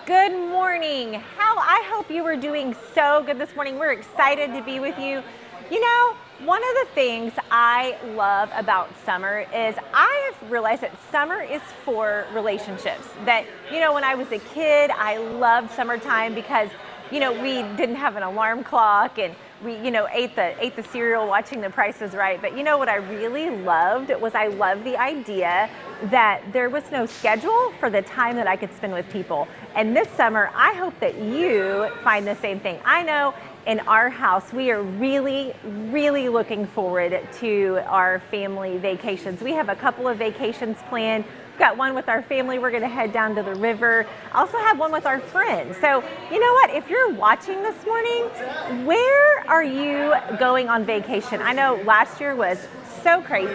Good morning. I hope you are doing so good this morning. We're excited to be with you. You know, one of the things I love about summer is I have realized that summer is for relationships. That, when I was a kid, I loved summertime because, we didn't have an alarm clock and we, ate the cereal watching The Price is Right. But what I really loved was I loved the idea that there was no schedule for the time that I could spend with people. And this summer, I hope that you find the same thing. I know in our house, we are really, really looking forward to our family vacations. We have a couple of vacations planned. We've got one with our family. We're going to head down to the river. I also have one with our friends. So you know what? If you're watching this morning, where are you going on vacation? I know last year was so crazy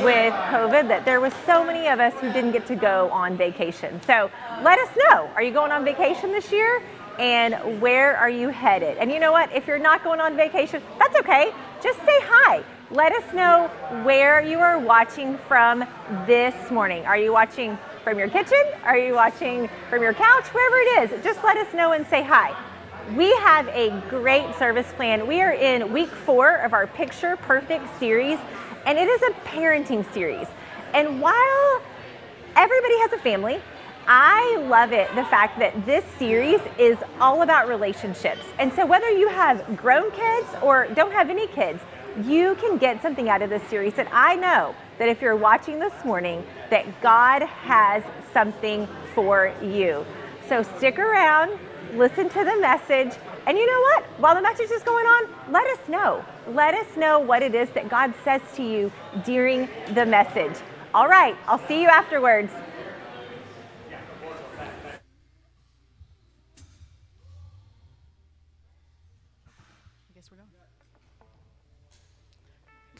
with COVID that there was so many of us who didn't get to go on vacation. So let us know. Are you going on vacation this year? And where are you headed? And you know what? If you're not going on vacation, that's okay. Just say hi. Let us know where you are watching from this morning. Are you watching from your kitchen? Are you watching from your couch? Wherever it is, just let us know and say hi. We have a great service plan. We are in week 4 of our Picture Perfect series, and it is a parenting series. And while everybody has a family, I love it, the fact that this series is all about relationships. And so whether you have grown kids or don't have any kids, you can get something out of this series. And I know that if you're watching this morning, that God has something for you. So stick around, listen to the message. And you know what? While the message is going on, let us know. Let us know what it is that God says to you during the message. All right, I'll see you afterwards.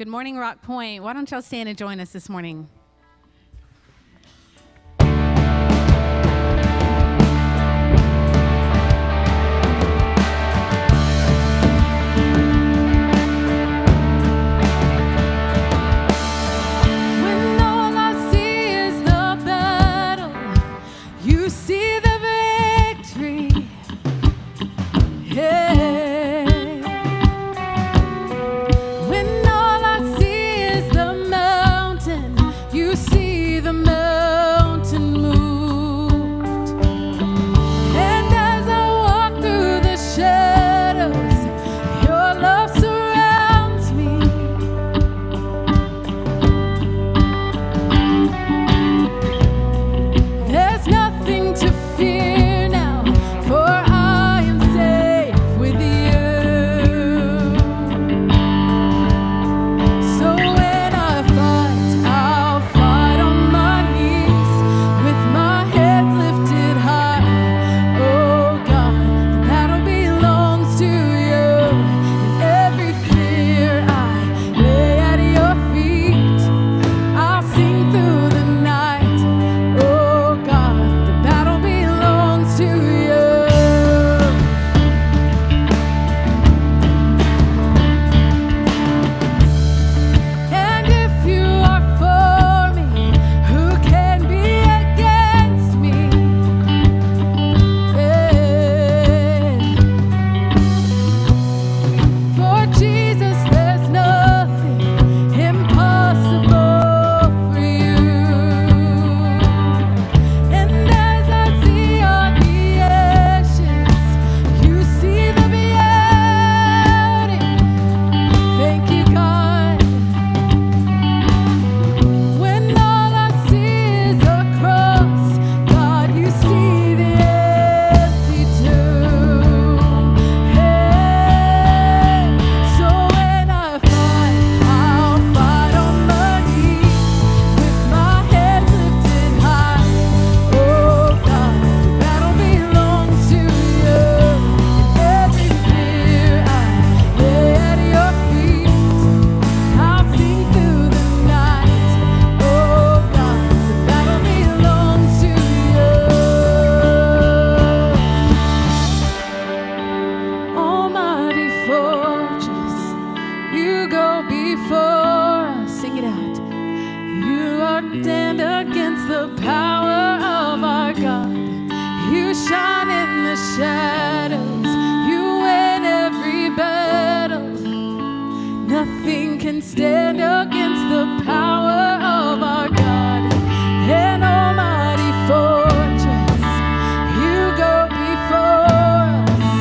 Good morning, Rock Point. Why don't y'all stand and join us this morning? stand against the power of our God. You shine shadows. You win every battle. Nothing can stand against the power of our God. An almighty fortress, you go before us.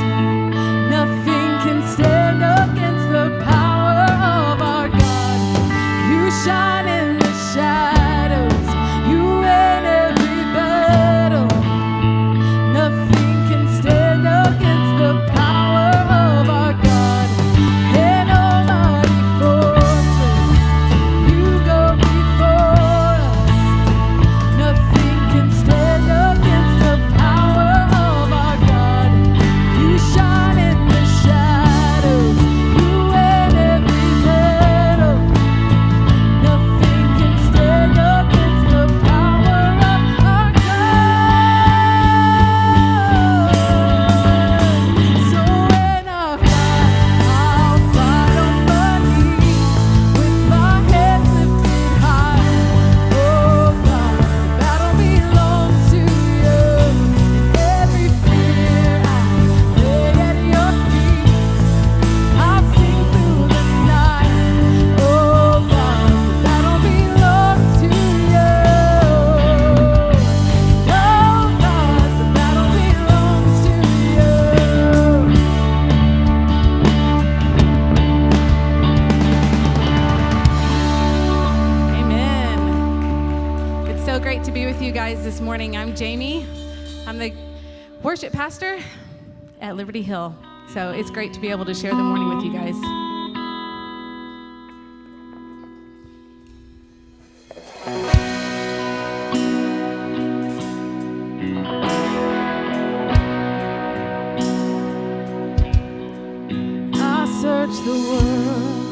Nothing can stand against the power of our God. You shine in the shadows. You win every battle. Nothing can stand against the power of our God. An almighty fortress, you go before us. Nothing can stand against the power of our God. You shine in the shadows. You win every battle. Nothing can stand against the power of our God. So when I fight, I'll fight on my knees with my head lifted high. Oh God, the battle belongs to you. And every fear I lay at your feet. I'll sing through the night. Oh God, the battle belongs to you. Oh God, the battle belongs to you. Amen. It's so great to be with you guys this morning. I'm Jamie. I'm the worship pastor at Liberty Hill. So it's great to be able to share the morning with you guys. I searched the world,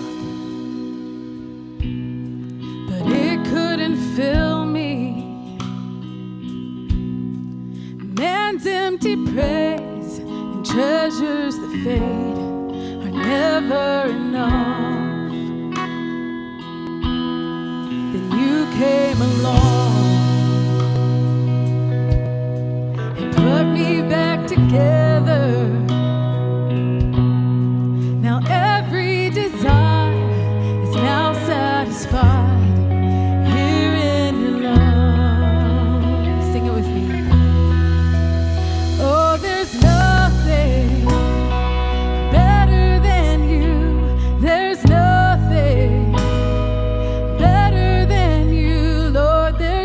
but it couldn't fill me. Man's empty praise and treasures that fade are never enough. Then you came along and put me back together. Now every desire is now satisfied here in your love. Sing it with me. Oh, there's nothing better than you. There's nothing better than you, Lord. There's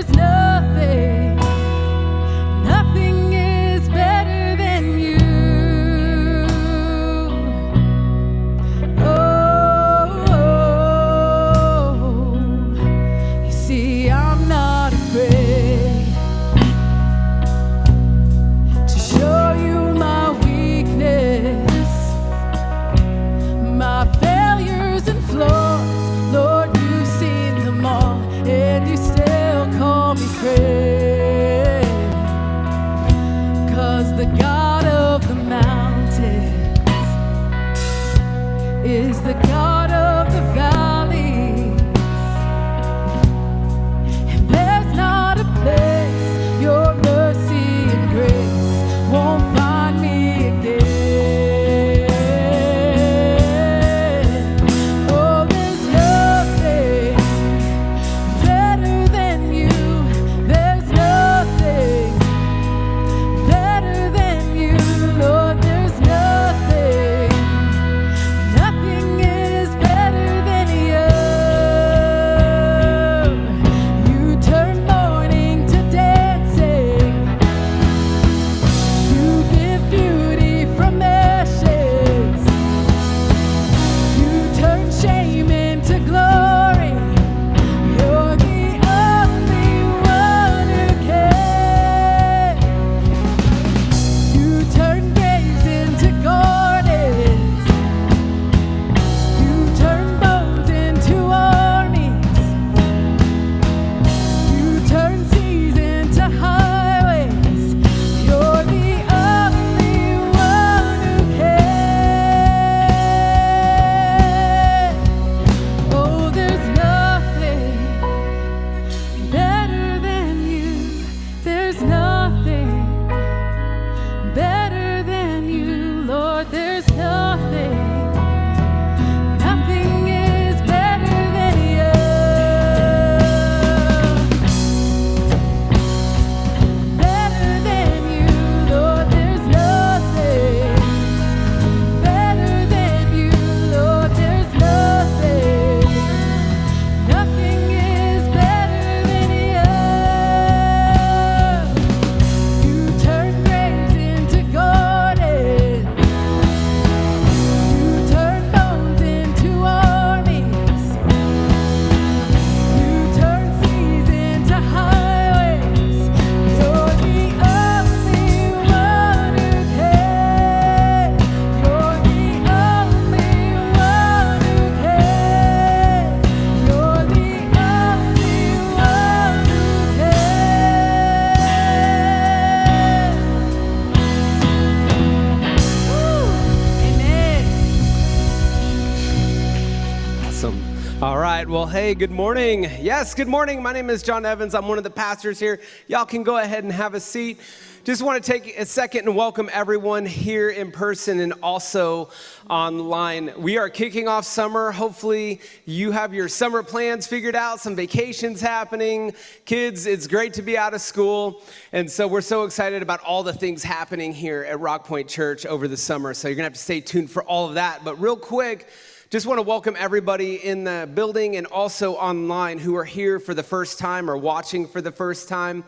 All right, well, hey, good morning. Yes, good morning. My name is John Evans. I'm one of the pastors here. Y'all can go ahead and have a seat. Just want to take a second and welcome everyone here in person and also online. We are kicking off summer. Hopefully you have your summer plans figured out, some vacations happening. Kids, it's great to be out of school. And so we're so excited about all the things happening here at Rock Point Church over the summer. So you're going to have to stay tuned for all of that. But real quick, just want to welcome everybody in the building and also online who are here for the first time or watching for the first time.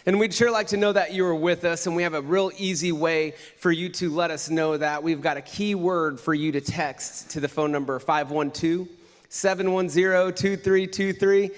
And we'd sure like to know that you are with us, and we have a real easy way for you to let us know that. We've got a key word for you to text to the phone number 512-710-2323.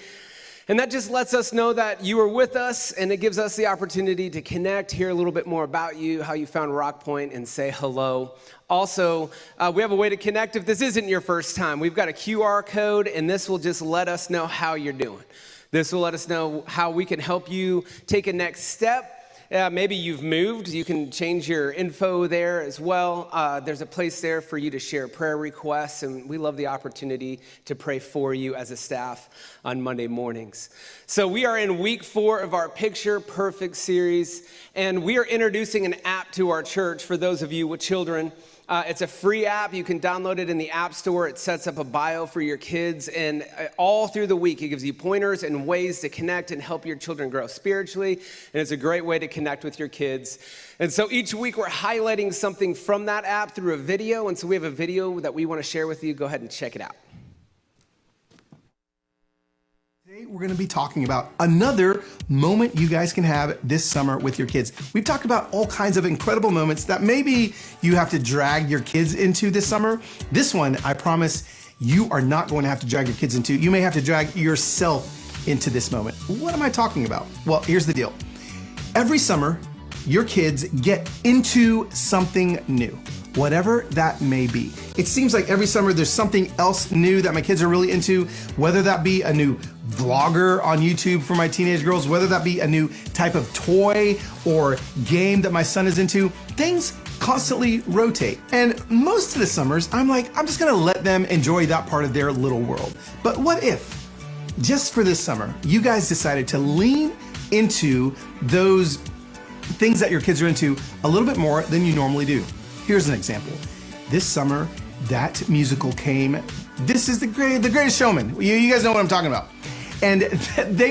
And that just lets us know that you are with us, and it gives us the opportunity to connect, hear a little bit more about you, how you found Rock Point, and say hello. Also, we have a way to connect if this isn't your first time. We've got a QR code, and this will just let us know how you're doing. This will let us know how we can help you take a next step. Maybe you've moved. You can change your info there as well. There's a place there for you to share prayer requests, and we love the opportunity to pray for you as a staff on Monday mornings. So we are in week 4 of our Picture Perfect series, and we are introducing an app to our church for those of you with children. It's a free app. You can download it in the App Store. It sets up a bio for your kids, and all through the week, it gives you pointers and ways to connect and help your children grow spiritually, and it's a great way to connect with your kids. And so each week, we're highlighting something from that app through a video, and so we have a video that we want to share with you. Go ahead and check it out. Today, we're going to be talking about another moment you guys can have this summer with your kids. We've talked about all kinds of incredible moments that maybe you have to drag your kids into this summer. This one, I promise, you are not going to have to drag your kids into. You may have to drag yourself into this moment. What am I talking about? Well, here's the deal. Every summer, your kids get into something new, whatever that may be. It seems like every summer there's something else new that my kids are really into, whether that be a new vlogger on YouTube for my teenage girls, whether that be a new type of toy or game that my son is into. Things constantly rotate. And most of the summers, I'm just gonna let them enjoy that part of their little world. But what if, just for this summer, you guys decided to lean into those things that your kids are into a little bit more than you normally do? Here's an example. This summer, that musical came. This is the Greatest Showman. You guys know what I'm talking about. And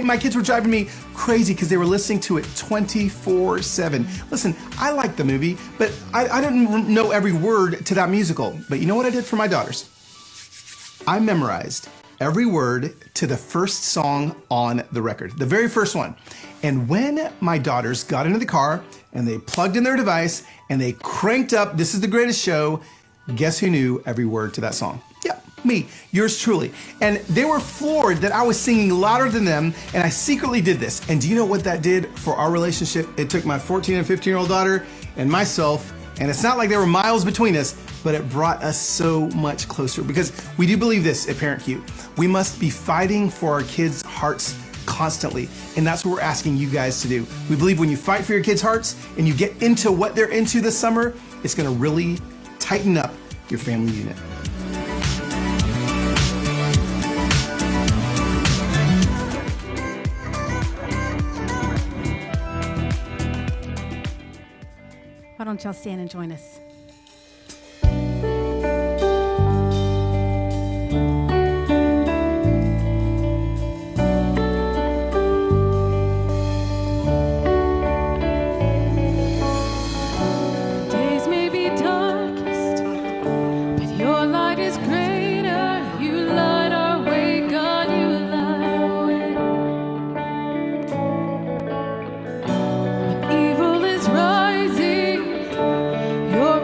my kids were driving me crazy because they were listening to it 24/7. Listen, I like the movie, but I didn't know every word to that musical. But you know what I did for my daughters? I memorized every word to the first song on the record, the very first one. And when my daughters got into the car and they plugged in their device and they cranked up This Is the Greatest Show, guess who knew every word to that song? Yeah, me, yours truly. And they were floored that I was singing louder than them, and I secretly did this. And do you know what that did for our relationship? It took my 14 and 15-year-old daughter and myself, and it's not like there were miles between us, but it brought us so much closer, because we do believe this at Parent Q. We must be fighting for our kids' hearts constantly, and that's what we're asking you guys to do. We believe when you fight for your kids' hearts and you get into what they're into this summer, it's gonna really tighten up your family unit. Why don't y'all stand and join us? Days may be darkest, but your light is greater. You light our way, God, you light our way. When evil is rising, your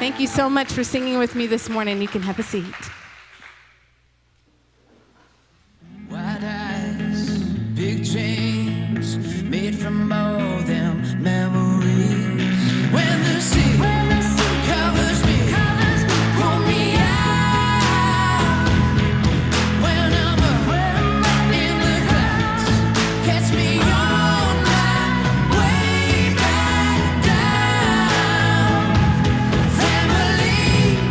Thank you so much for singing with me this morning. You can have a seat. White eyes, big dreams, made from all them memories. When the sea covers me, pull me out. When I'm up in the clouds, catch me on my way back down. Family,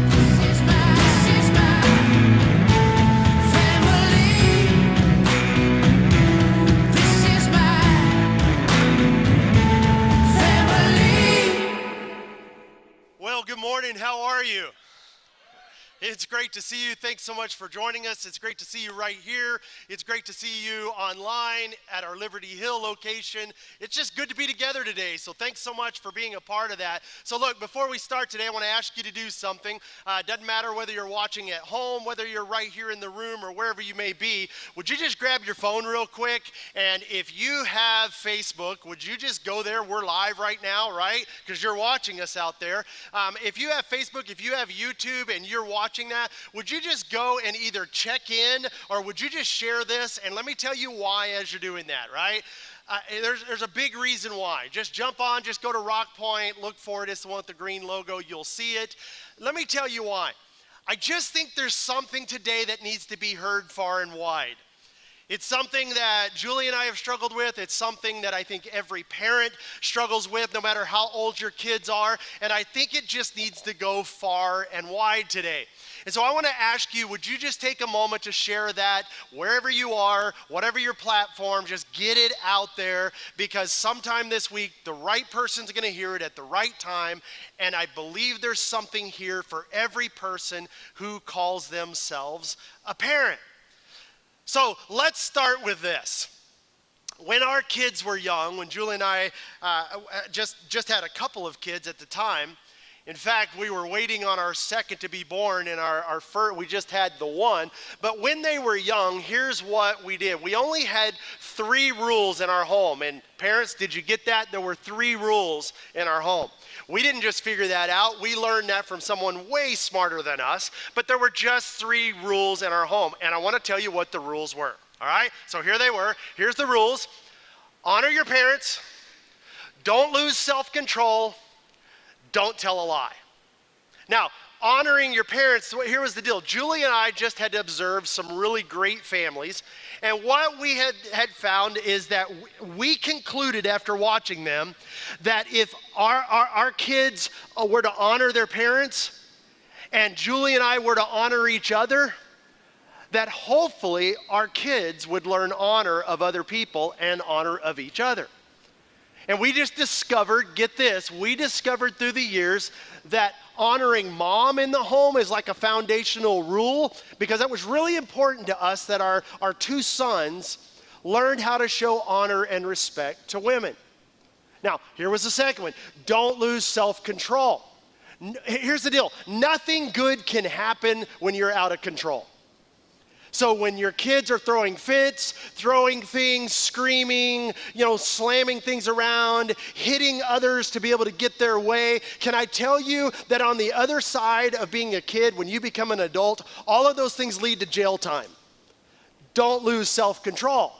this is my family. This is my family. Well, good morning. How are you? It's great to see you. Thanks so much for joining us. It's great to see you right here. It's great to see you online at our Liberty Hill location. It's just good to be together today. So thanks so much for being a part of that. So look, before we start today, I want to ask you to do something. It doesn't matter whether you're watching at home, whether you're right here in the room or wherever you may be. Would you just grab your phone real quick? And if you have Facebook, would you just go there? We're live right now, right? Because you're watching us out there. If you have Facebook, if you have YouTube and you're watching that, would you just go and either check in or would you just share this? And let me tell you why as you're doing that, right? There's a big reason why. Just jump on, just go to Rock Point, look for it. It's the one with the green logo. You'll see it. Let me tell you why. I just think there's something today that needs to be heard far and wide. It's something that Julie and I have struggled with. It's something that I think every parent struggles with, no matter how old your kids are. And I think it just needs to go far and wide today. And so I want to ask you, would you just take a moment to share that wherever you are, whatever your platform, just get it out there, because sometime this week, the right person's going to hear it at the right time. And I believe there's something here for every person who calls themselves a parent. So let's start with this. When our kids were young, when Julie and I just had a couple of kids at the time, in fact, we were waiting on our second to be born, and our first, we just had the one. But when they were young, here's what we did. We only had 3 rules in our home. And parents, did you get that? There were 3 rules in our home. We didn't just figure that out. We learned that from someone way smarter than us. But there were just 3 rules in our home. And I want to tell you what the rules were. All right? So here they were. Here's the rules. Honor your parents. Don't lose self-control. Don't tell a lie. Now, honoring your parents, here was the deal. Julie and I just had to observe some really great families. And what we had found is that we concluded after watching them that if our kids were to honor their parents and Julie and I were to honor each other, that hopefully our kids would learn honor of other people and honor of each other. And we just discovered, get this, we discovered through the years that honoring mom in the home is like a foundational rule, because that was really important to us that our 2 sons learned how to show honor and respect to women. Now, here was the second one. Don't lose self-control. Here's the deal. Nothing good can happen when you're out of control. So when your kids are throwing fits, throwing things, screaming, slamming things around, hitting others to be able to get their way, can I tell you that on the other side of being a kid, when you become an adult, all of those things lead to jail time. Don't lose self-control.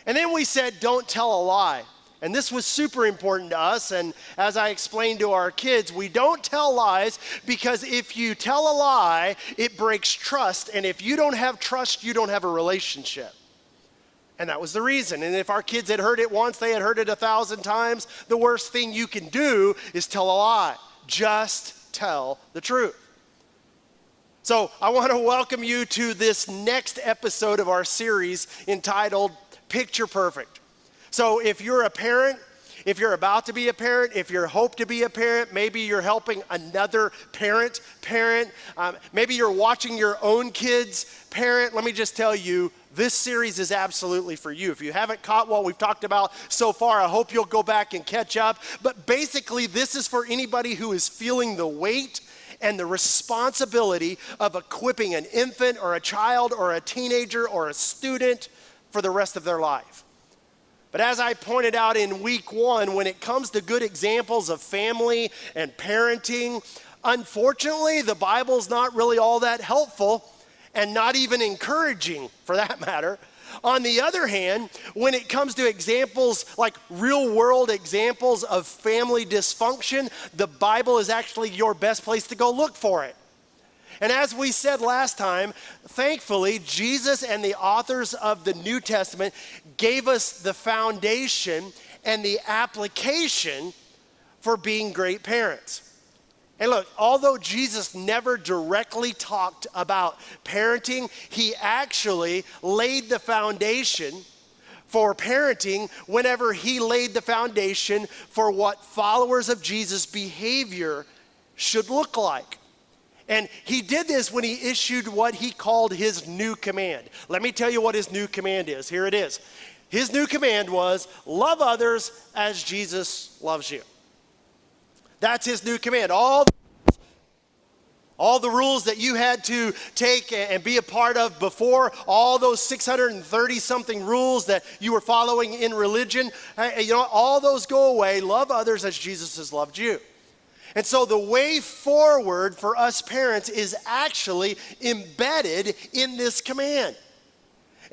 And then we said, don't tell a lie. And this was super important to us. And as I explained to our kids, we don't tell lies because if you tell a lie, it breaks trust. And if you don't have trust, you don't have a relationship. And that was the reason. And if our kids had heard it once, they had heard it 1,000 times, the worst thing you can do is tell a lie. Just tell the truth. So I want to welcome you to this next episode of our series entitled Picture Perfect. So if you're a parent, if you're about to be a parent, if you hope to be a parent, maybe you're helping another parent, maybe you're watching your own kids parent, let me just tell you, this series is absolutely for you. If you haven't caught what we've talked about so far, I hope you'll go back and catch up. But basically, this is for anybody who is feeling the weight and the responsibility of equipping an infant or a child or a teenager or a student for the rest of their life. But as I pointed out in week 1, when it comes to good examples of family and parenting, unfortunately, the Bible's not really all that helpful and not even encouraging for that matter. On the other hand, when it comes to examples like real world examples of family dysfunction, the Bible is actually your best place to go look for it. And as we said last time, thankfully, Jesus and the authors of the New Testament gave us the foundation and the application for being great parents. And look, although Jesus never directly talked about parenting, he actually laid the foundation for parenting whenever he laid the foundation for what followers of Jesus' behavior should look like. And he did this when he issued what he called his new command. Let me tell you what his new command is. Here it is. His new command was, love others as Jesus loves you. That's his new command. All the rules that you had to take and be a part of before, all those 630 something rules that you were following in religion, all those go away. Love others as Jesus has loved you. And so the way forward for us parents is actually embedded in this command.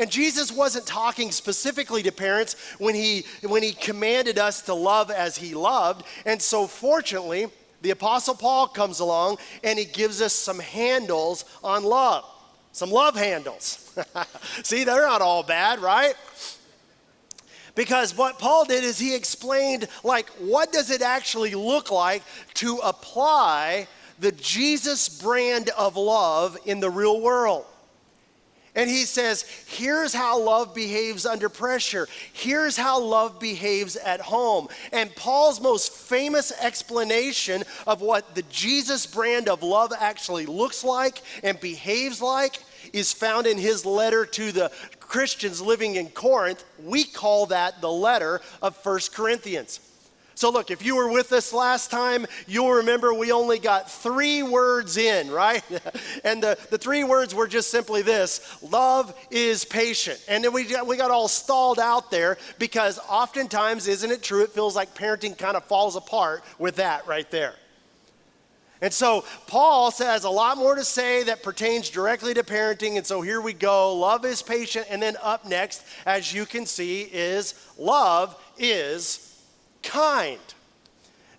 And Jesus wasn't talking specifically to parents when he commanded us to love as he loved. And so fortunately, the Apostle Paul comes along and he gives us some handles on love. Some love handles. See, they're not all bad, right? Because what Paul did is he explained, what does it actually look like to apply the Jesus brand of love in the real world? And he says, here's how love behaves under pressure. Here's how love behaves at home. And Paul's most famous explanation of what the Jesus brand of love actually looks like and behaves like is found in his letter to the Christians living in Corinth. We call that the letter of 1 Corinthians. So look, if you were with us last time, you'll remember we only got 3 words in, right? And the 3 words were just simply this: love is patient. And then we got all stalled out there because oftentimes, isn't it true, it feels like parenting kind of falls apart with that right there. And so Paul has a lot more to say that pertains directly to parenting. And so here we go. Love is patient. And then up next, as you can see, is love is kind.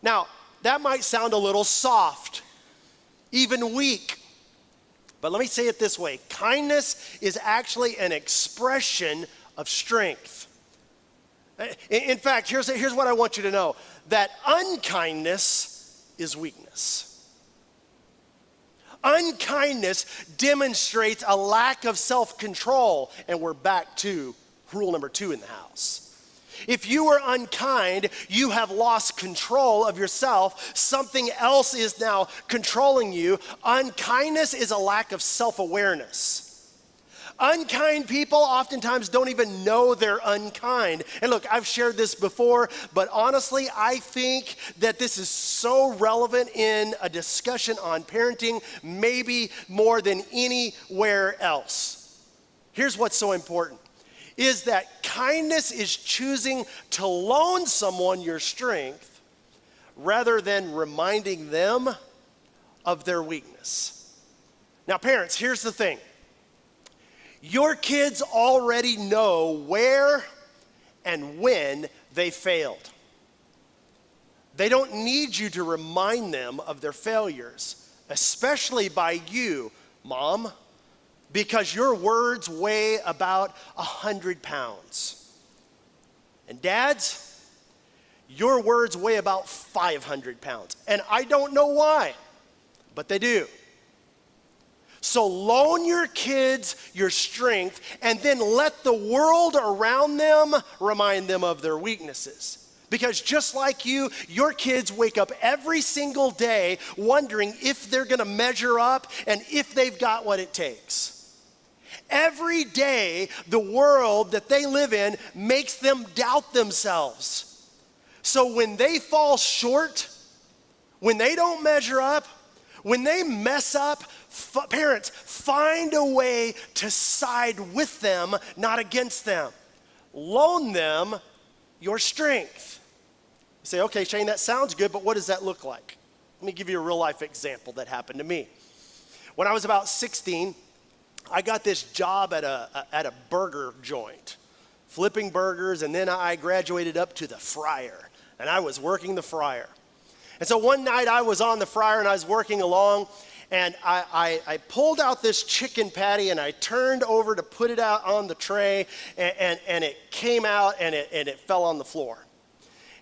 Now, that might sound a little soft, even weak. But let me say it this way. Kindness is actually an expression of strength. In fact, here's what I want you to know. That unkindness is weakness. Unkindness demonstrates a lack of self-control, and we're back to rule number 2 in the house. If you are unkind, you have lost control of yourself. Something else is now controlling you. Unkindness is a lack of self-awareness. Unkind people oftentimes don't even know they're unkind. And look, I've shared this before, but honestly, I think that this is so relevant in a discussion on parenting, maybe more than anywhere else. Here's what's so important, is that kindness is choosing to loan someone your strength rather than reminding them of their weakness. Now, parents, here's the thing. Your kids already know where and when they failed. They don't need you to remind them of their failures, especially by you, Mom, because your words weigh about 100 pounds. And dads, your words weigh about 500 pounds. And I don't know why, but they do. So loan your kids your strength and then let the world around them remind them of their weaknesses. Because just like you, your kids wake up every single day wondering if they're gonna measure up and if they've got what it takes. Every day, the world that they live in makes them doubt themselves. So when they fall short, when they don't measure up, when they mess up, parents, find a way to side with them, not against them. Loan them your strength. You say, okay, Shane, that sounds good, but what does that look like? Let me give you a real life example that happened to me. When I was about 16, I got this job at a burger joint, flipping burgers, and then I graduated up to the fryer, and I was working the fryer. And so one night I was on the fryer and I was working along, and I pulled out this chicken patty and I turned over to put it out on the tray, and it came out and it fell on the floor.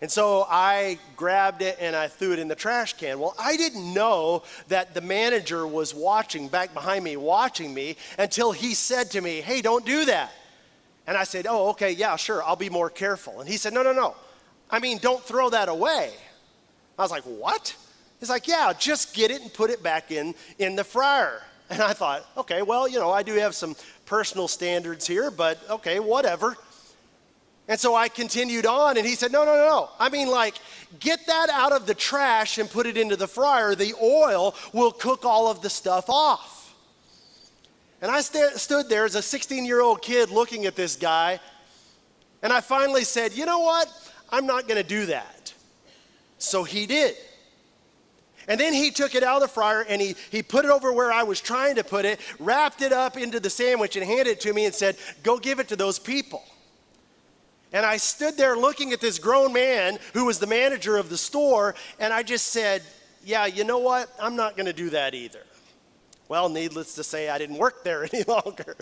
And so I grabbed it and I threw it in the trash can. Well, I didn't know that the manager was watching, back behind me, watching me, until he said to me, hey, don't do that. And I said, oh, okay, yeah, sure, I'll be more careful. And he said, no. I mean, don't throw that away. I was like, what? He's like, yeah, just get it and put it back in the fryer. And I thought, okay, well, I do have some personal standards here, but okay, whatever. And so I continued on, and he said, no. I mean, get that out of the trash and put it into the fryer. The oil will cook all of the stuff off. And I stood there as a 16-year-old kid looking at this guy, and I finally said, you know what? I'm not going to do that. So he did. And then he took it out of the fryer, and he put it over where I was trying to put it, wrapped it up into the sandwich, and handed it to me and said, go give it to those people. And I stood there looking at this grown man who was the manager of the store, and I just said, yeah, you know what? I'm not going to do that either. Well, needless to say, I didn't work there any longer.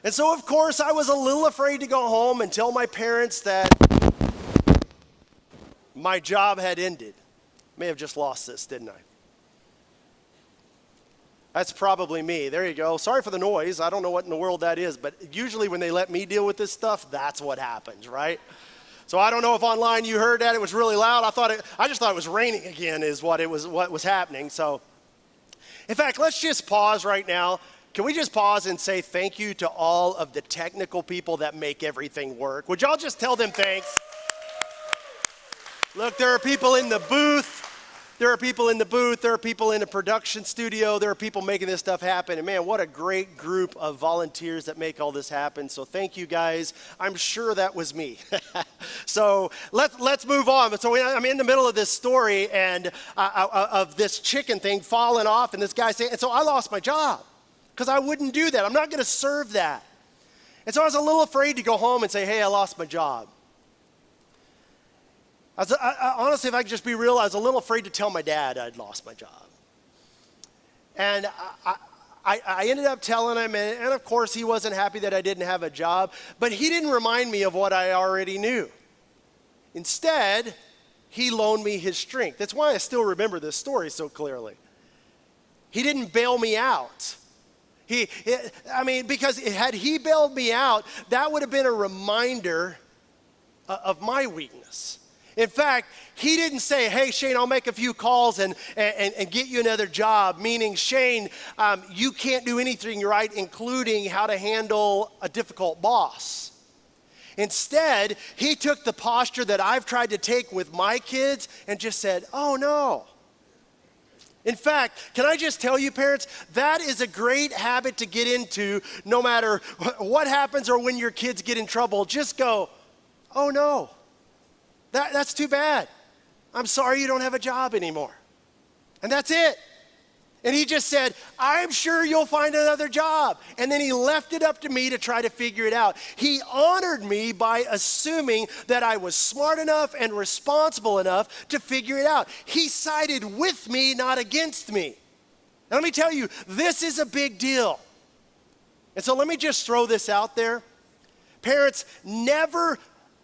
And so, of course, I was a little afraid to go home and tell my parents that my job had ended. May have just lost this, didn't I? That's probably me. There you go. Sorry for the noise. I don't know what in the world that is, but usually when they let me deal with this stuff, that's what happens, right? So I don't know if online you heard that. It was really loud. I just thought it was raining again is what was happening. So, in fact, let's just pause right now. Can we just pause and say thank you to all of the technical people that make everything work? Would y'all just tell them thanks? Look, there are people in the booth. There are people in the booth, there are people in the production studio, there are people making this stuff happen. And man, what a great group of volunteers that make all this happen. So thank you guys. I'm sure that was me. So let's move on. So I'm in the middle of this story and of this chicken thing falling off, and this guy saying, and so I lost my job because I wouldn't do that. I'm not going to serve that. And so I was a little afraid to go home and say, hey, I lost my job. Honestly, if I could just be real, I was a little afraid to tell my dad I'd lost my job. And I ended up telling him, and of course he wasn't happy that I didn't have a job, but he didn't remind me of what I already knew. Instead, he loaned me his strength. That's why I still remember this story so clearly. He didn't bail me out. Because had he bailed me out, that would have been a reminder of my weakness. In fact, he didn't say, hey, Shane, I'll make a few calls and get you another job, meaning, Shane, you can't do anything right, including how to handle a difficult boss. Instead, he took the posture that I've tried to take with my kids and just said, oh, no. In fact, can I just tell you, parents, that is a great habit to get into no matter what happens or when your kids get in trouble. Just go, oh, no. That's too bad. I'm sorry you don't have a job anymore. And that's it. And he just said, I'm sure you'll find another job. And then he left it up to me to try to figure it out. He honored me by assuming that I was smart enough and responsible enough to figure it out. He sided with me, not against me. And let me tell you, this is a big deal. And so let me just throw this out there. Parents, never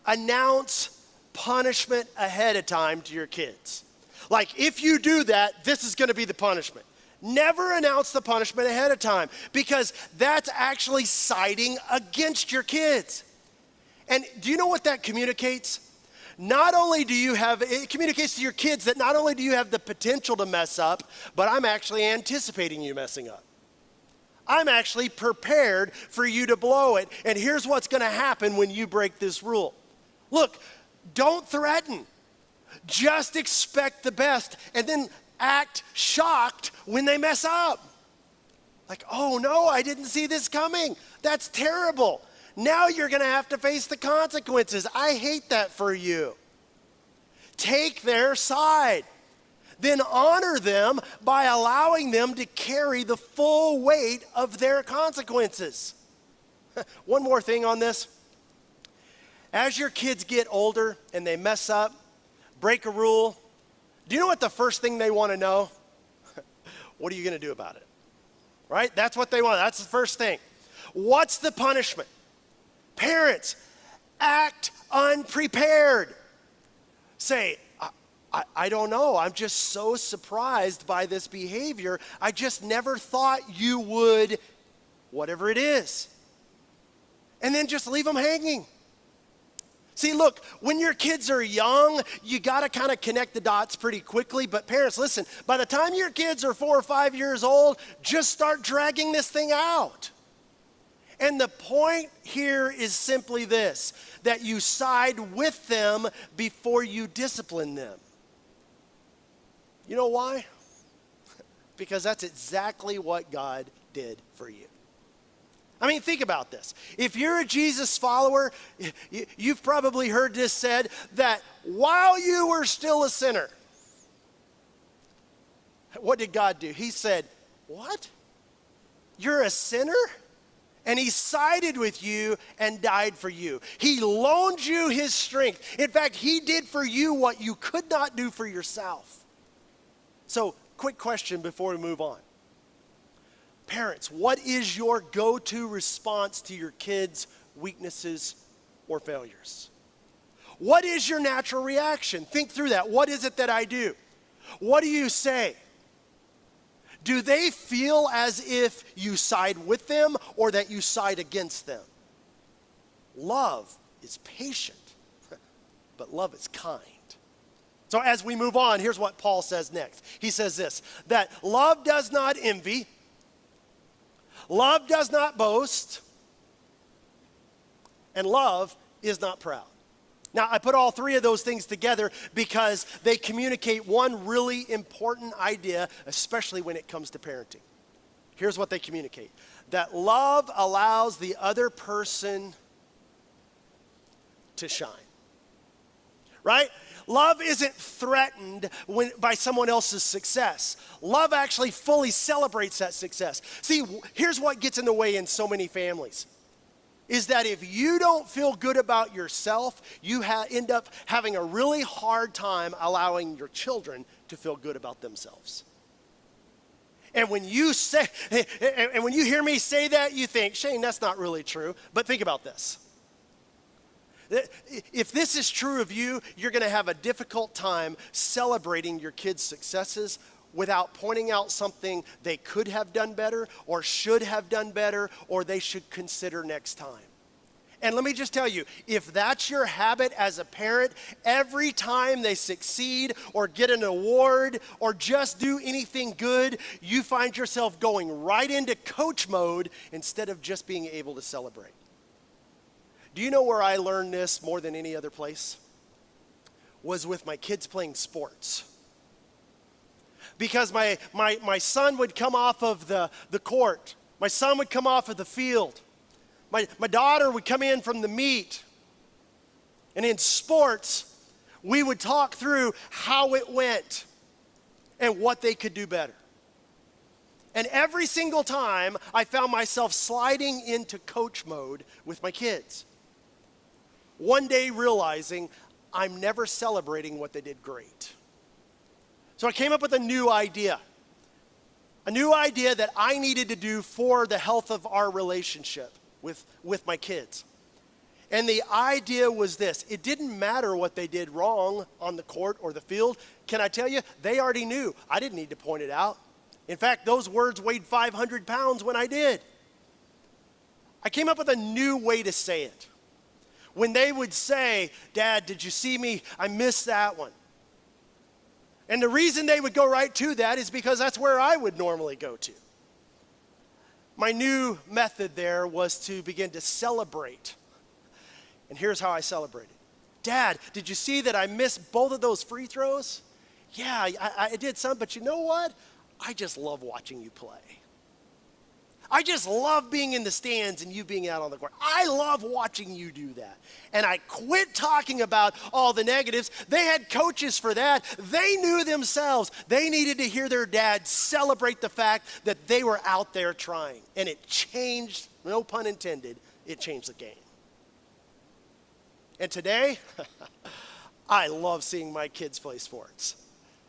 announce punishment ahead of time to your kids. Like, if you do that, this is going to be the punishment. Never announce the punishment ahead of time, because that's actually siding against your kids. And do you know what that communicates? It communicates to your kids that not only do you have the potential to mess up, but I'm actually anticipating you messing up. I'm actually prepared for you to blow it, and here's what's going to happen when you break this rule. Look, don't threaten. Just expect the best and then act shocked when they mess up. Like, oh no, I didn't see this coming. That's terrible. Now you're going to have to face the consequences. I hate that for you. Take their side. Then honor them by allowing them to carry the full weight of their consequences. One more thing on this. As your kids get older and they mess up, break a rule, do you know what the first thing they want to know? What are you going to do about it? Right? That's what they want. That's the first thing. What's the punishment? Parents, act unprepared. Say, I don't know. I'm just so surprised by this behavior. I just never thought you would, whatever it is. And then just leave them hanging. See, look, when your kids are young, you got to kind of connect the dots pretty quickly. But parents, listen, by the time your kids are 4 or 5 years old, just start dragging this thing out. And the point here is simply this, that you side with them before you discipline them. You know why? Because that's exactly what God did for you. I mean, think about this. If you're a Jesus follower, you've probably heard this said, that while you were still a sinner, what did God do? He said, what? You're a sinner? And he sided with you and died for you. He loaned you his strength. In fact, he did for you what you could not do for yourself. So, quick question before we move on. Parents, what is your go-to response to your kids' weaknesses or failures? What is your natural reaction? Think through that. What is it that I do? What do you say? Do they feel as if you side with them or that you side against them? Love is patient, but love is kind. So as we move on, here's what Paul says next. He says this, that love does not envy, love does not boast, and love is not proud. Now, I put all three of those things together because they communicate one really important idea, especially when it comes to parenting. Here's what they communicate. That love allows the other person to shine. Right? Love isn't threatened by someone else's success. Love actually fully celebrates that success. See, here's what gets in the way in so many families. Is that if you don't feel good about yourself, you end up having a really hard time allowing your children to feel good about themselves. And when you hear me say that, you think, Shane, that's not really true. But think about this. If this is true of you, you're going to have a difficult time celebrating your kids' successes without pointing out something they could have done better or should have done better or they should consider next time. And let me just tell you, if that's your habit as a parent, every time they succeed or get an award or just do anything good, you find yourself going right into coach mode instead of just being able to celebrate. Do you know where I learned this more than any other place? Was with my kids playing sports. Because my son would come off of the court. My son would come off of the field. My daughter would come in from the meet. And in sports, we would talk through how it went and what they could do better. And every single time, I found myself sliding into coach mode with my kids. One day realizing I'm never celebrating what they did great. So I came up with a new idea that I needed to do for the health of our relationship with my kids. And the idea was this: it didn't matter what they did wrong on the court or the field. Can I tell you, they already knew. I didn't need to point it out. In fact, those words weighed 500 pounds when I did. I came up with a new way to say it. When they would say, Dad, did you see me? I missed that one. And the reason they would go right to that is because that's where I would normally go to. My new method there was to begin to celebrate. And here's how I celebrated. Dad, did you see that I missed both of those free throws? Yeah, I did some, but you know what? I just love watching you play. I just love being in the stands and you being out on the court. I love watching you do that. And I quit talking about all the negatives. They had coaches for that. They knew themselves. They needed to hear their dad celebrate the fact that they were out there trying. And it changed, no pun intended, it changed the game. And today, I love seeing my kids play sports.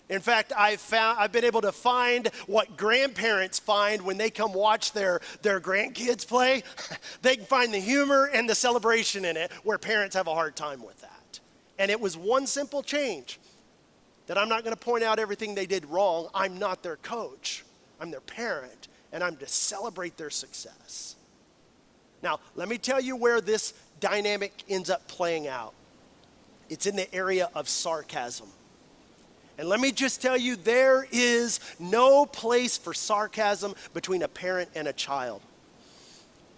In fact, I've been able to find what grandparents find when they come watch their grandkids play. They can find the humor and the celebration in it where parents have a hard time with that. And it was one simple change that I'm not going to point out everything they did wrong. I'm not their coach. I'm their parent, and I'm to celebrate their success. Now, let me tell you where this dynamic ends up playing out. It's in the area of sarcasm. And let me just tell you, there is no place for sarcasm between a parent and a child.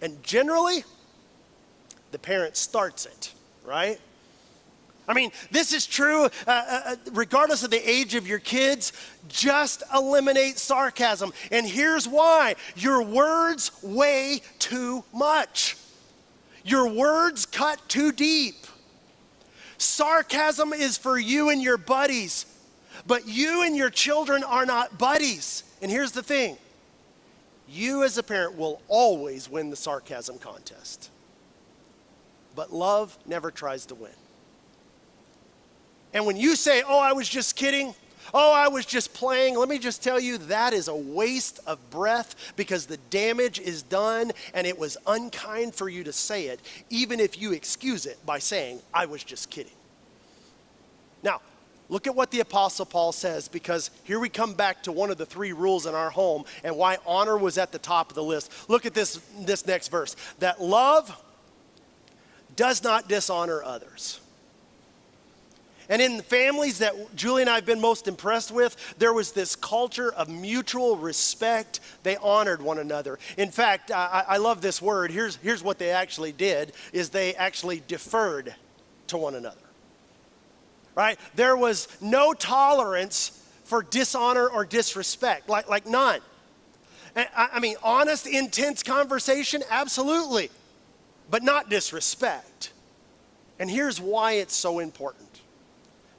And generally, the parent starts it, right? I mean, this is true regardless of the age of your kids. Just eliminate sarcasm. And here's why. Your words weigh too much. Your words cut too deep. Sarcasm is for you and your buddies. But you and your children are not buddies. And here's the thing. You as a parent will always win the sarcasm contest. But love never tries to win. And when you say, oh, I was just kidding, oh, I was just playing, let me just tell you, that is a waste of breath because the damage is done and it was unkind for you to say it, even if you excuse it by saying, I was just kidding. Now, look at what the Apostle Paul says, because here we come back to one of the 3 rules in our home and why honor was at the top of the list. Look at this next verse. That love does not dishonor others. And in the families that Julie and I have been most impressed with, there was this culture of mutual respect. They honored one another. In fact, I love this word. Here's what they actually did, is they actually deferred to one another. Right? There was no tolerance for dishonor or disrespect, like none. I mean, honest, intense conversation, absolutely, but not disrespect. And here's why it's so important.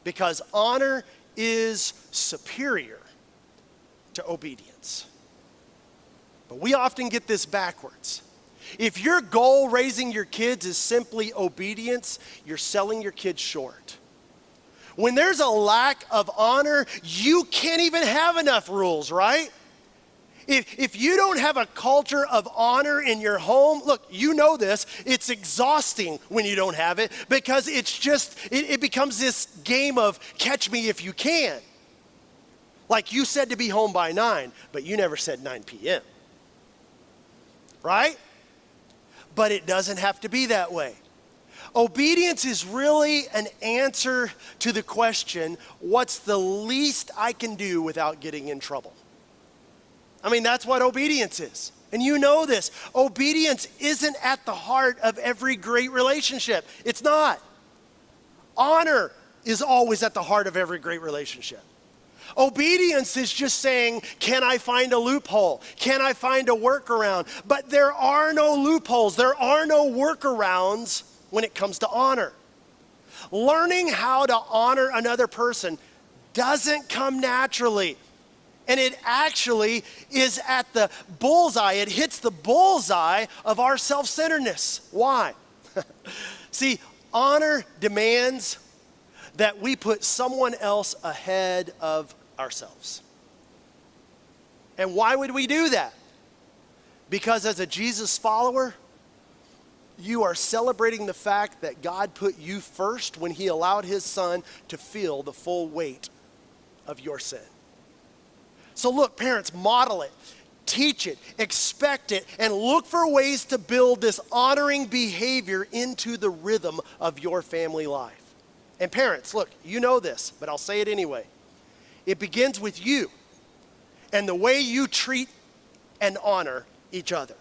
Because honor is superior to obedience. But we often get this backwards. If your goal raising your kids is simply obedience, you're selling your kids short. When there's a lack of honor, you can't even have enough rules, right? If you don't have a culture of honor in your home, look, you know this, it's exhausting when you don't have it because it's just, it becomes this game of catch me if you can. Like you said to be home by 9, but you never said 9 p.m. Right? But it doesn't have to be that way. Obedience is really an answer to the question, what's the least I can do without getting in trouble? I mean, that's what obedience is. And you know this. Obedience isn't at the heart of every great relationship. It's not. Honor is always at the heart of every great relationship. Obedience is just saying, can I find a loophole? Can I find a workaround? But there are no loopholes. There are no workarounds when it comes to honor. Learning how to honor another person doesn't come naturally. And it actually is at the bullseye. It hits the bullseye of our self-centeredness. Why? See, honor demands that we put someone else ahead of ourselves. And why would we do that? Because as a Jesus follower, you are celebrating the fact that God put you first when he allowed his son to feel the full weight of your sin. So look, parents, model it, teach it, expect it, and look for ways to build this honoring behavior into the rhythm of your family life. And parents, look, you know this, but I'll say it anyway. It begins with you and the way you treat and honor each other.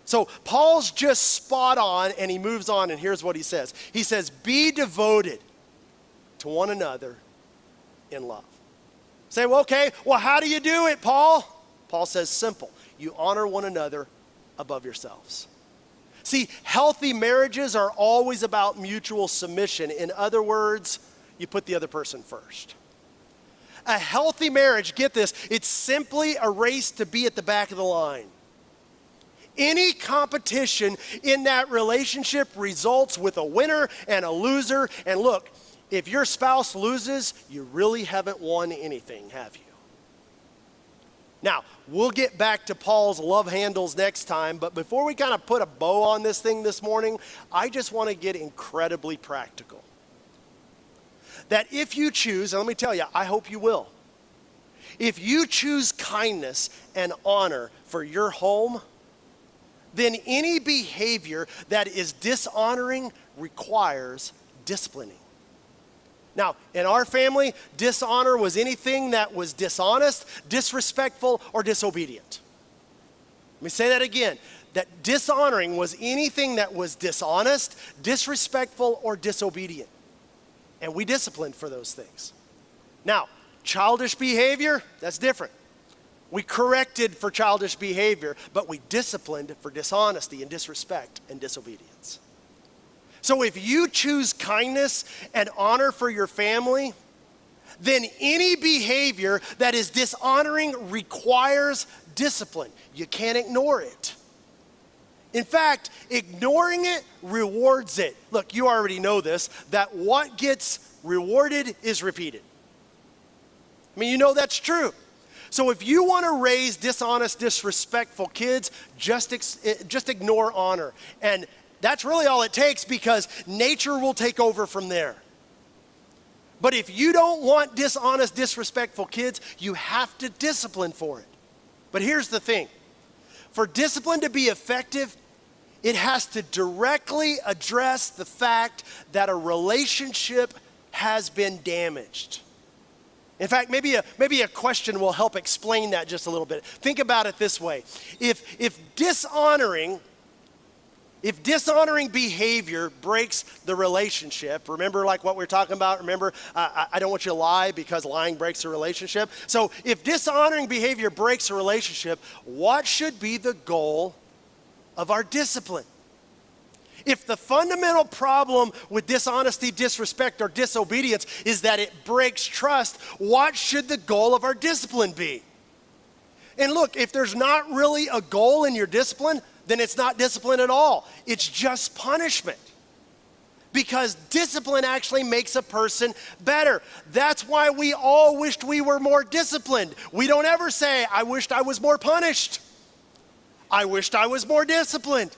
So Paul's just spot on, and he moves on, and here's what he says. He says, be devoted to one another in love. Say, well, okay, well, how do you do it, Paul? Paul says, simple. you honor one another above yourselves. See, healthy marriages are always about mutual submission. In other words, you put the other person first. A healthy marriage, get this, it's simply a race to be at the back of the line. Any competition in that relationship results with a winner and a loser. And look, if your spouse loses, you really haven't won anything, have you? Now, we'll get back to Paul's love handles next time, but before we kind of put a bow on this thing this morning, I just want to get incredibly practical. That if you choose, and let me tell you, I hope you will, if you choose kindness and honor for your home, then any behavior that is dishonoring requires disciplining. Now, in our family, dishonor was anything that was dishonest, disrespectful, or disobedient. Let me say that again. That dishonoring was anything that was dishonest, disrespectful, or disobedient. And we disciplined for those things. Now, childish behavior, that's different. We corrected for childish behavior, but we disciplined for dishonesty and disrespect and disobedience. So if you choose kindness and honor for your family, then any behavior that is dishonoring requires discipline. You can't ignore it. In fact, ignoring it rewards it. Look, you already know this, that what gets rewarded is repeated. I mean, you know that's true. So if you want to raise dishonest, disrespectful kids, just ignore honor. And that's really all it takes, because nature will take over from there. But if you don't want dishonest, disrespectful kids, you have to discipline for it. But here's the thing. For discipline to be effective, it has to directly address the fact that a relationship has been damaged. In fact, maybe a question will help explain that just a little bit. Think about it this way. If dishonoring behavior breaks the relationship, remember like what we're talking about? Remember, I don't want you to lie because lying breaks a relationship. So if dishonoring behavior breaks a relationship, what should be the goal of our discipline? If the fundamental problem with dishonesty, disrespect, or disobedience is that it breaks trust, what should the goal of our discipline be? And look, if there's not really a goal in your discipline, then it's not discipline at all. It's just punishment. Because discipline actually makes a person better. That's why we all wished we were more disciplined. We don't ever say, I wished I was more punished. I wished I was more disciplined.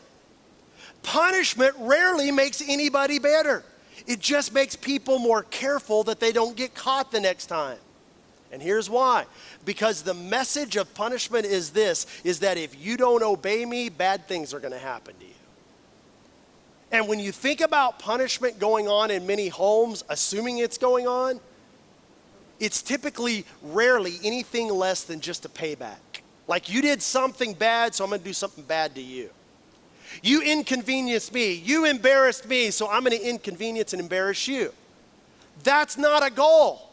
Punishment rarely makes anybody better. It just makes people more careful that they don't get caught the next time. And here's why. Because the message of punishment is this, is that if you don't obey me, bad things are going to happen to you. And when you think about punishment going on in many homes, assuming it's going on, it's typically rarely anything less than just a payback. Like you did something bad, so I'm going to do something bad to you. You inconvenienced me, you embarrassed me, so I'm going to inconvenience and embarrass you. That's not a goal.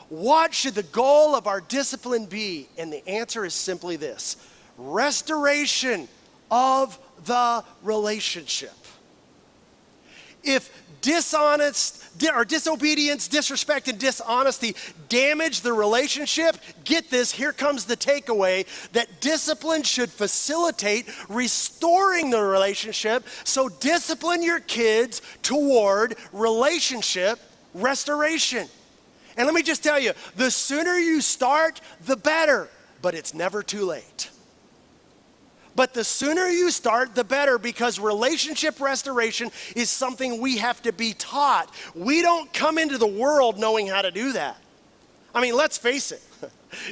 What should the goal of our discipline be? And the answer is simply this: restoration of the relationship. If disobedience, disrespect, and dishonesty damage the relationship, get this, here comes the takeaway, that discipline should facilitate restoring the relationship. So discipline your kids toward relationship restoration. And let me just tell you, the sooner you start, the better, but it's never too late. But the sooner you start, the better, because relationship restoration is something we have to be taught. We don't come into the world knowing how to do that. I mean, let's face it.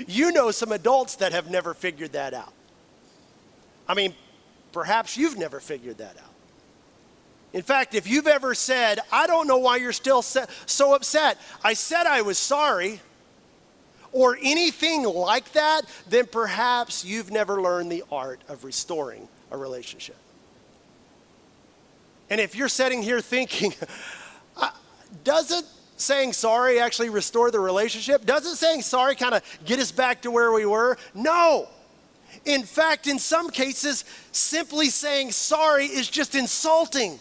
You know some adults that have never figured that out. I mean, perhaps you've never figured that out. In fact, if you've ever said, I don't know why you're still so upset, I said I was sorry, or anything like that, then perhaps you've never learned the art of restoring a relationship. And if you're sitting here thinking, doesn't saying sorry actually restore the relationship? Doesn't saying sorry kind of get us back to where we were? No. In fact, in some cases, simply saying sorry is just insulting.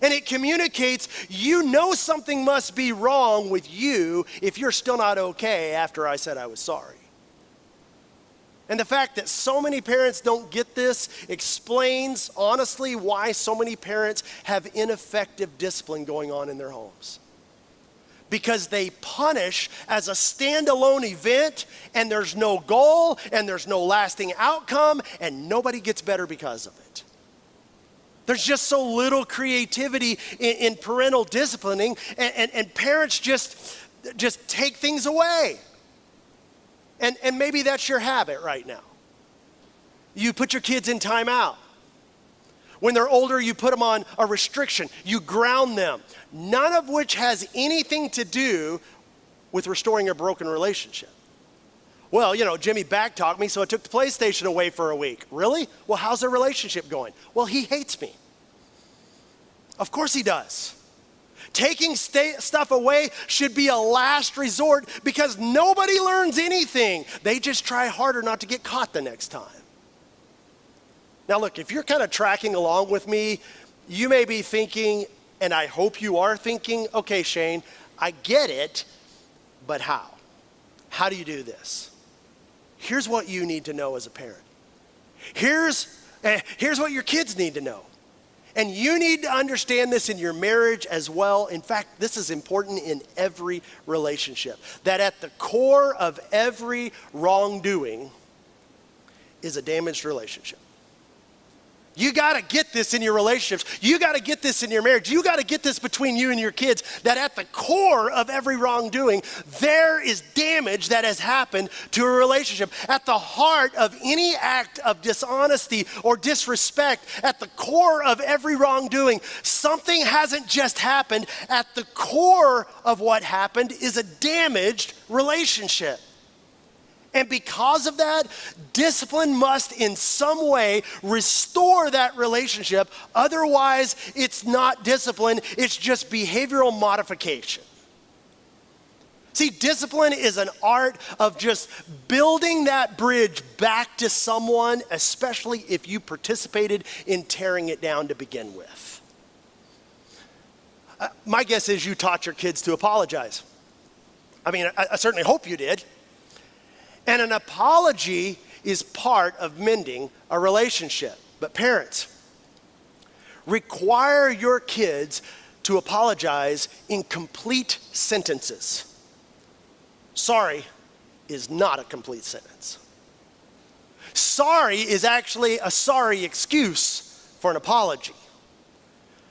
And it communicates you know something must be wrong with you if you're still not okay after I said I was sorry. And the fact that so many parents don't get this explains, honestly, why so many parents have ineffective discipline going on in their homes. Because they punish as a standalone event, and there's no goal, and there's no lasting outcome, and nobody gets better because of it. There's just so little creativity in parental disciplining, and parents just take things away. And maybe that's your habit right now. You put your kids in timeout. When they're older, you put them on a restriction. You ground them. None of which has anything to do with restoring a broken relationship. Well, Jimmy backtalked me, so I took the PlayStation away for a week. Really? Well, how's their relationship going? Well, he hates me. Of course he does. Taking stuff away should be a last resort because nobody learns anything. They just try harder not to get caught the next time. Now look, if you're kind of tracking along with me, you may be thinking, and I hope you are thinking, okay, Shane, I get it, but how? How do you do this? Here's what you need to know as a parent. Here's what your kids need to know. And you need to understand this in your marriage as well. In fact, this is important in every relationship. That at the core of every wrongdoing is a damaged relationship. You got to get this in your relationships. You got to get this in your marriage. You got to get this between you and your kids, that at the core of every wrongdoing, there is damage that has happened to a relationship. At the heart of any act of dishonesty or disrespect, at the core of every wrongdoing, something hasn't just happened. At the core of what happened is a damaged relationship. And because of that, discipline must in some way restore that relationship. Otherwise, it's not discipline, it's just behavioral modification. See, discipline is an art of just building that bridge back to someone, especially if you participated in tearing it down to begin with. My guess is you taught your kids to apologize. I mean, I certainly hope you did. And an apology is part of mending a relationship. But parents, require your kids to apologize in complete sentences. Sorry is not a complete sentence. Sorry is actually a sorry excuse for an apology.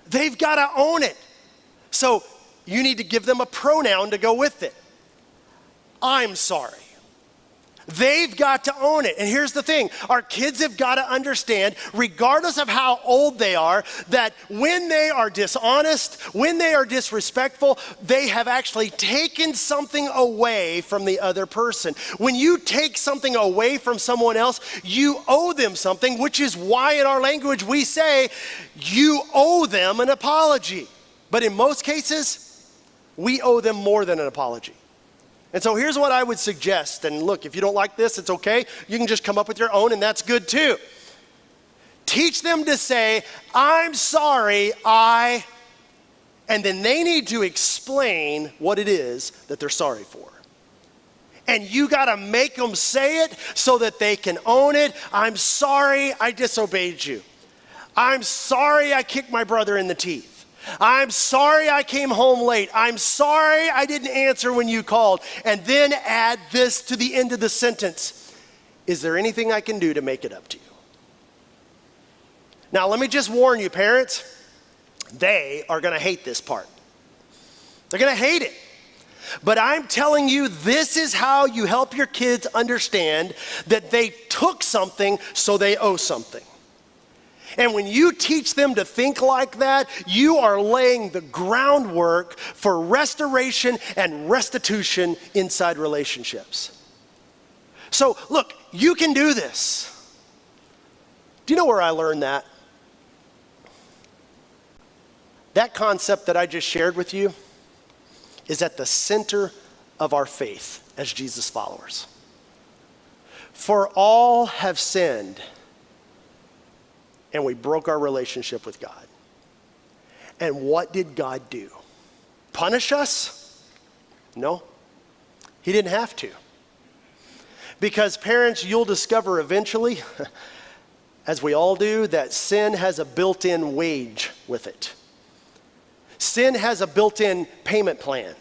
They've got to own it. So you need to give them a pronoun to go with it. I'm sorry. They've got to own it. And here's the thing, our kids have got to understand, regardless of how old they are, that when they are dishonest, when they are disrespectful, they have actually taken something away from the other person. When you take something away from someone else, you owe them something, which is why in our language we say, you owe them an apology. But in most cases, we owe them more than an apology. And so here's what I would suggest, and look, if you don't like this, it's okay. You can just come up with your own, and that's good too. Teach them to say, I'm sorry, and then they need to explain what it is that they're sorry for. And you gotta make them say it so that they can own it. I'm sorry I disobeyed you. I'm sorry I kicked my brother in the teeth. I'm sorry I came home late. I'm sorry I didn't answer when you called. And then add this to the end of the sentence. Is there anything I can do to make it up to you? Now, let me just warn you, parents, they are going to hate this part. They're going to hate it. But I'm telling you, this is how you help your kids understand that they took something, so they owe something. And when you teach them to think like that, you are laying the groundwork for restoration and restitution inside relationships. So look, you can do this. Do you know where I learned that? That concept that I just shared with you is at the center of our faith as Jesus followers. For all have sinned, and we broke our relationship with God. And what did God do? Punish us? No, he didn't have to. Because parents, you'll discover eventually, as we all do, that sin has a built-in wage with it. Sin has a built-in payment plan.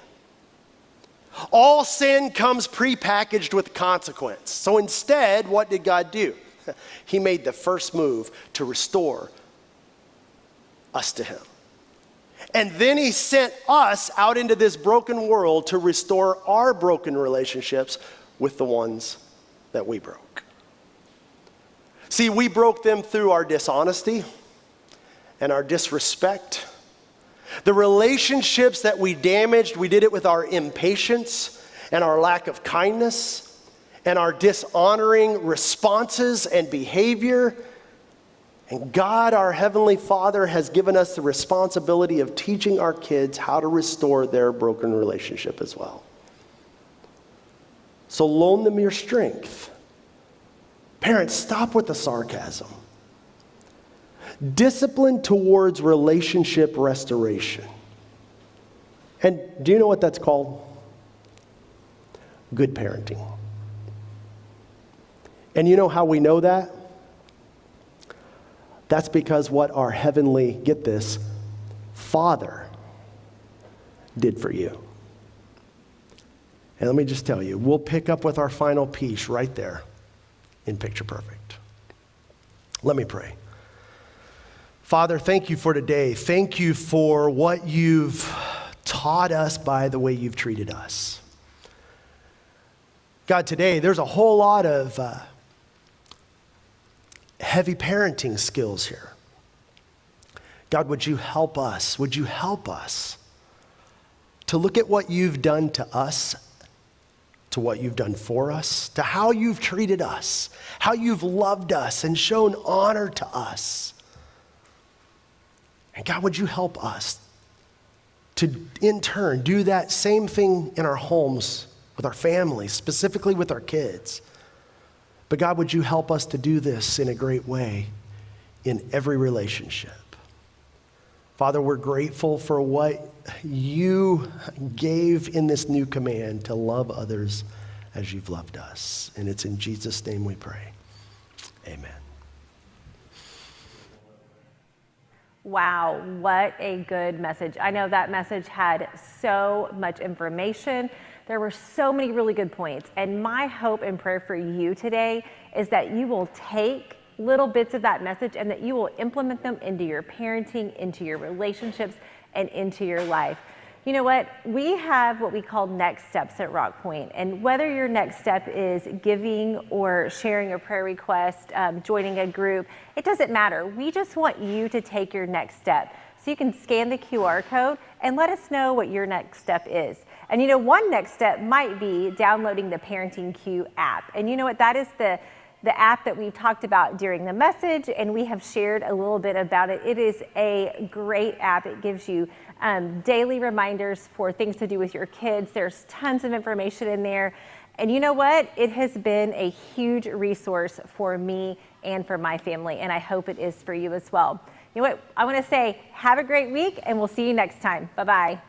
All sin comes prepackaged with consequence. So instead, what did God do? He made the first move to restore us to him. And then he sent us out into this broken world to restore our broken relationships with the ones that we broke. See, we broke them through our dishonesty and our disrespect. The relationships that we damaged, we did it with our impatience and our lack of kindness and our dishonoring responses and behavior. And God, our Heavenly Father, has given us the responsibility of teaching our kids how to restore their broken relationship as well. So loan them your strength. Parents, stop with the sarcasm. Discipline towards relationship restoration. And do you know what that's called? Good parenting. And you know how we know that? That's because what our heavenly, get this, Father did for you. And let me just tell you, we'll pick up with our final piece right there in Picture Perfect. Let me pray. Father, thank you for today. Thank you for what you've taught us by the way you've treated us. God, today there's a whole lot of heavy parenting skills here. God, would you help us? Would you help us to look at what you've done to us, to what you've done for us, to how you've treated us, how you've loved us and shown honor to us. And God, would you help us to, in turn, do that same thing in our homes, with our families, specifically with our kids. But God, would you help us to do this in a great way in every relationship? Father, we're grateful for what you gave in this new command to love others as you've loved us. And it's in Jesus' name we pray. Amen. Wow, what a good message. I know that message had so much information. There were so many really good points. And my hope and prayer for you today is that you will take little bits of that message and that you will implement them into your parenting, into your relationships, and into your life. You know what? We have what we call next steps at Rock Point. And whether your next step is giving or sharing a prayer request, joining a group, it doesn't matter. We just want you to take your next step. So you can scan the QR code and let us know what your next step is. And you know, one next step might be downloading the Parenting Q app. And you know what? That is the app that we talked about during the message, and we have shared a little bit about it. It is a great app. It gives you daily reminders for things to do with your kids. There's tons of information in there. And you know what? It has been a huge resource for me and for my family, and I hope it is for you as well. You know what? I want to say have a great week, and we'll see you next time. Bye-bye.